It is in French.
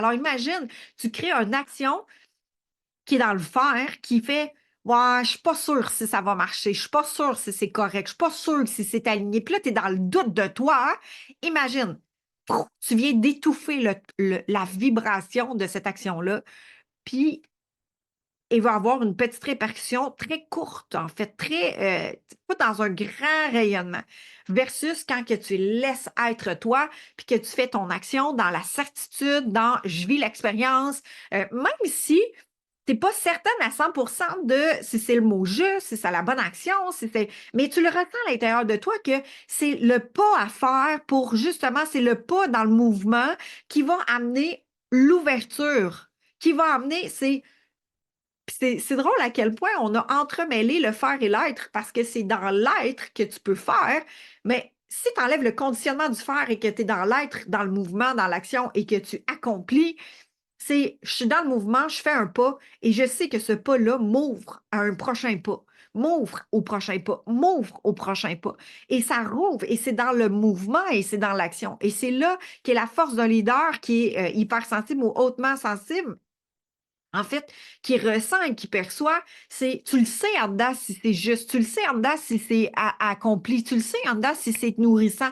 Alors imagine, tu crées une action qui est dans le faire, qui fait ouais, je suis pas sûre si ça va marcher, je suis pas sûre si c'est correct, je suis pas sûre si c'est aligné. Puis là, tu es dans le doute de toi. Imagine, tu viens d'étouffer la vibration de cette action-là, puis il va avoir une petite répercussion très courte, en fait, pas dans un grand rayonnement, versus quand que tu laisses être toi, puis que tu fais ton action dans la certitude, dans je vis l'expérience, même si tu n'es pas certaine à 100% de si c'est le mot juste, si c'est la bonne action, mais tu le ressens à l'intérieur de toi que c'est le pas à faire pour justement, c'est le pas dans le mouvement qui va amener l'ouverture, qui va amener, c'est drôle à quel point on a entremêlé le faire et l'être parce que c'est dans l'être que tu peux faire, mais si tu enlèves le conditionnement du faire et que tu es dans l'être, dans le mouvement, dans l'action et que tu accomplis, c'est je suis dans le mouvement, je fais un pas et je sais que ce pas-là m'ouvre à un prochain pas, m'ouvre au prochain pas, m'ouvre au prochain pas. Et ça rouvre et c'est dans le mouvement et c'est dans l'action. Et c'est là qu'est la force d'un leader qui est hypersensible ou hautement sensible en fait, qui ressent et qui perçoit, c'est tu le sais en dedans si c'est juste, tu le sais en dedans si c'est accompli, tu le sais en dedans si c'est nourrissant.